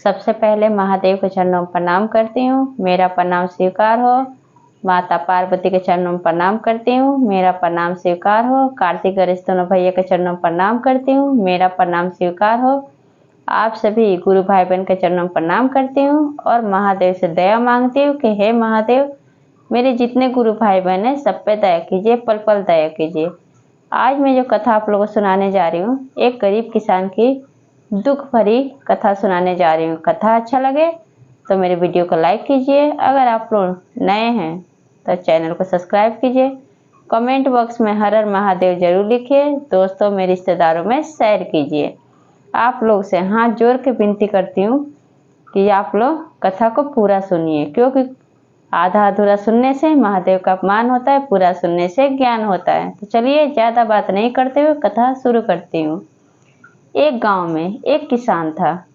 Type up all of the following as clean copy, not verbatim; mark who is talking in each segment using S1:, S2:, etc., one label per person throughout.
S1: सबसे पहले महादेव के चरणों में प्रणाम करती हूँ, मेरा प्रणाम स्वीकार हो। माता पार्वती के चरणों में प्रणाम करती हूँ, मेरा प्रणाम स्वीकार हो। कार्तिक गणेश दोनों भैया के चरणों में प्रणाम करती हूँ, मेरा प्रणाम स्वीकार हो। आप सभी गुरु भाई बहन के चरणों में प्रणाम करती हूँ और महादेव से दया मांगती हूँ कि हे महादेव, मेरे जितने गुरु भाई बहन हैं सब पे दया कीजिए, पल पल दया कीजिए। आज मैं जो कथा आप लोगों को सुनाने जा रही हूँ, एक गरीब किसान की दुख भरी कथा सुनाने जा रही हूँ। कथा अच्छा लगे तो मेरे वीडियो को लाइक कीजिए। अगर आप लोग नए हैं तो चैनल को सब्सक्राइब कीजिए। कमेंट बॉक्स में हर हर महादेव जरूर लिखिए। दोस्तों में रिश्तेदारों में शेयर कीजिए। आप लोग से हाथ जोड़ के विनती करती हूँ कि आप लोग कथा को पूरा सुनिए, क्योंकि आधा अधूरा सुनने से महादेव का अपमान होता है, पूरा सुनने से ज्ञान होता है। तो चलिए ज़्यादा बात नहीं करते हुए कथा शुरू करती हूँ। एक गांव में एक किसान था।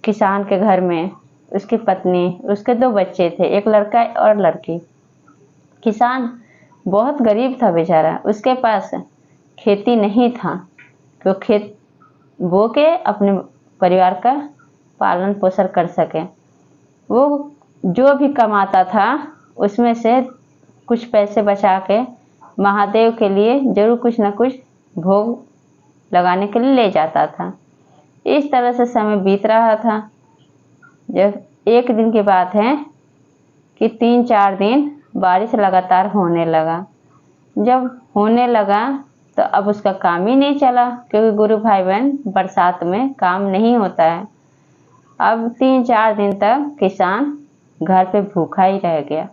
S1: किसान के घर में उसकी पत्नी, उसके 2 बच्चे थे, एक लड़का और लड़की। किसान बहुत गरीब था बेचारा, उसके पास खेती नहीं था कि वो खेत बो के अपने परिवार का पालन पोषण कर सके। वो जो भी कमाता था उसमें से कुछ पैसे बचा के महादेव के लिए जरूर कुछ न कुछ भोग लगाने के लिए ले जाता था। इस तरह से समय बीत रहा था। जब एक दिन की बात है कि 3-4 दिन बारिश लगातार होने लगा। जब होने लगा तो अब उसका काम ही नहीं चला, क्योंकि गुरु भाई बहन बरसात में काम नहीं होता है। अब 3-4 दिन तक किसान घर पे भूखा ही रह गया।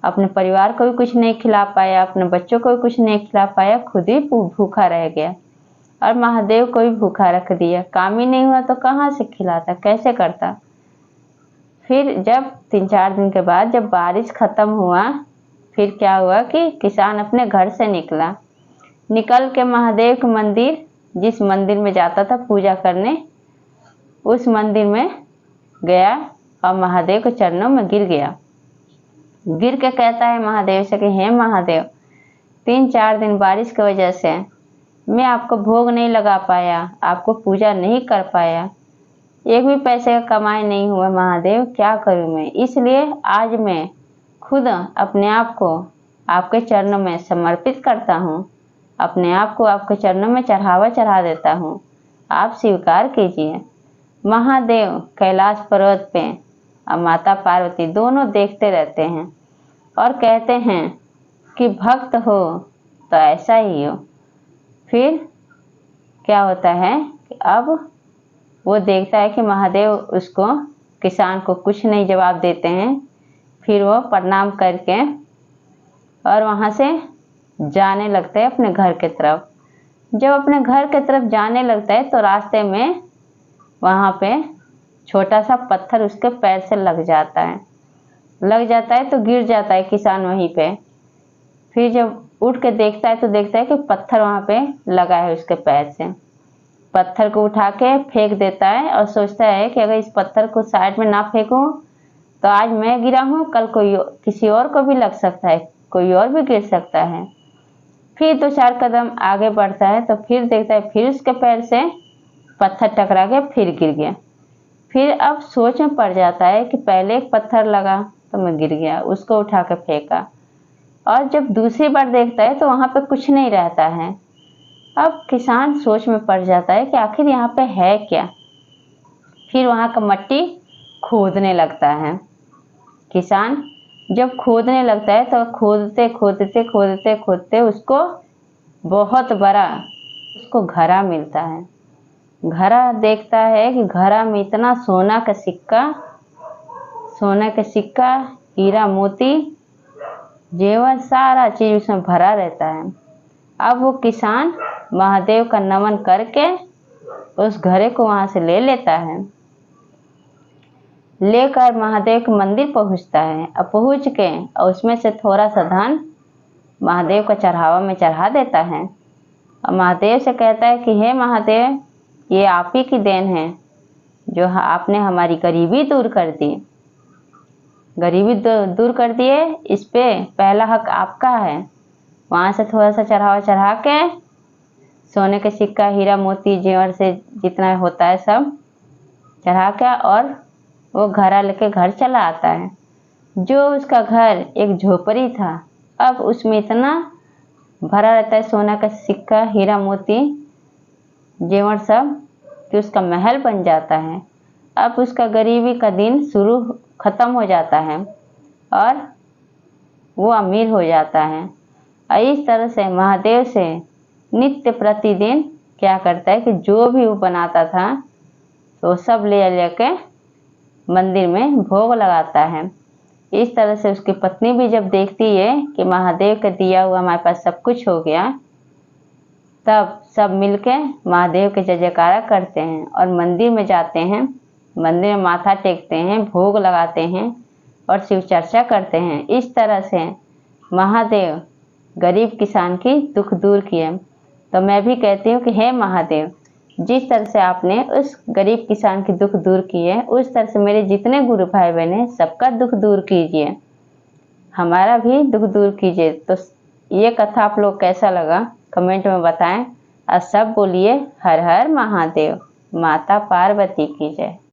S1: अपने परिवार को भी कुछ नहीं खिला पाया, अपने बच्चों को भी कुछ नहीं खिला पाया, खुद ही भूखा रह गया और महादेव को भी भूखा रख दिया। काम ही नहीं हुआ तो कहाँ से खिलाता, कैसे करता। फिर जब 3-4 दिन के बाद जब बारिश खत्म हुआ, फिर क्या हुआ कि किसान अपने घर से निकल के महादेव के मंदिर, जिस मंदिर में जाता था पूजा करने, उस मंदिर में गया और महादेव के चरणों में गिर गया। गिर के कहता है महादेव से कि हे महादेव, 3-4 दिन बारिश की वजह से मैं आपको भोग नहीं लगा पाया, आपको पूजा नहीं कर पाया, एक भी पैसे का कमाई नहीं हुआ महादेव, क्या करूं मैं। इसलिए आज मैं खुद अपने आप को आपके चरणों में समर्पित करता हूं, अपने आप को आपके चरणों में चढ़ावा चढ़ा देता हूं, आप स्वीकार कीजिए। महादेव कैलाश पर्वत पे और माता पार्वती दोनों देखते रहते हैं और कहते हैं कि भक्त हो तो ऐसा ही हो। फिर क्या होता है कि अब वो देखता है कि महादेव उसको, किसान को कुछ नहीं जवाब देते हैं। फिर वो प्रणाम करके और वहाँ से जाने लगता है अपने घर की तरफ। जब अपने घर की तरफ जाने लगता है तो रास्ते में वहाँ पे छोटा सा पत्थर उसके पैर से लग जाता है तो गिर जाता है किसान वहीं पे। फिर जब उठ के देखता है तो देखता है कि पत्थर वहाँ पे लगा है उसके पैर से। पत्थर को उठा के फेंक देता है और सोचता है कि अगर इस पत्थर को साइड में ना फेंकूं तो आज मैं गिरा हूँ, कल किसी और को भी लग सकता है, कोई और भी गिर सकता है। फिर 2-4 कदम आगे बढ़ता है तो फिर देखता है फिर उसके पैर से पत्थर टकरा के फिर गिर गया। फिर अब सोच में पड़ जाता है कि पहले एक पत्थर लगा तो मैं गिर गया, उसको उठा के फेंका। और जब दूसरी बार देखता है तो वहाँ पे कुछ नहीं रहता है। अब किसान सोच में पड़ जाता है कि आखिर यहाँ पे है क्या। फिर वहाँ का मिट्टी खोदने लगता है। किसान जब खोदने लगता है तो खोदते उसको बहुत बड़ा उसको घड़ा मिलता है। घड़ा देखता है कि घड़ा में इतना सोना का सिक्का, हीरा मोती, जेवर, सारा चीज उसमें भरा रहता है। अब वो किसान महादेव का नमन करके उस घड़े को वहां से ले लेता है। लेकर महादेव के मंदिर पहुंचता है और पहुंच के और उसमें से थोड़ा सा धन महादेव का चढ़ावा में चढ़ा देता है और महादेव से कहता है कि हे महादेव, ये आप ही की देन है जो आपने हमारी गरीबी दूर कर दी। गरीबी दूर कर दिए, इस पे पहला हक आपका है। वहाँ से थोड़ा सा चढ़ावा चढ़ा के सोने के सिक्का, हीरा मोती, जेवर से जितना होता है सब चढ़ा के और वो घड़ा लेके घर चला आता है। जो उसका घर एक झोपड़ी था, अब उसमें इतना भरा रहता है सोना का सिक्का, हीरा मोती, जेवर सब, कि उसका महल बन जाता है। अब उसका गरीबी का दिन खत्म हो जाता है और वो अमीर हो जाता है। और इस तरह से महादेव से नित्य प्रतिदिन क्या करता है कि जो भी वो बनाता था तो सब ले लेके मंदिर में भोग लगाता है। इस तरह से उसकी पत्नी भी जब देखती है कि महादेव का दिया हुआ हमारे पास सब कुछ हो गया, तब सब मिलके महादेव के जय जयकारा करते हैं और मंदिर में जाते हैं, मंदिर में माथा टेकते हैं, भोग लगाते हैं और शिव चर्चा करते हैं। इस तरह से महादेव गरीब किसान की दुख दूर किए। तो मैं भी कहती हूँ कि हे महादेव, जिस तरह से आपने उस गरीब किसान की दुख दूर की है, उस तरह से मेरे जितने गुरु भाई बहन हैं सबका दुख दूर कीजिए, हमारा भी दुख दूर कीजिए। तो ये कथा आप लोग कैसा लगा कमेंट में बताएं और सब बोलिए हर हर महादेव, माता पार्वती की जय।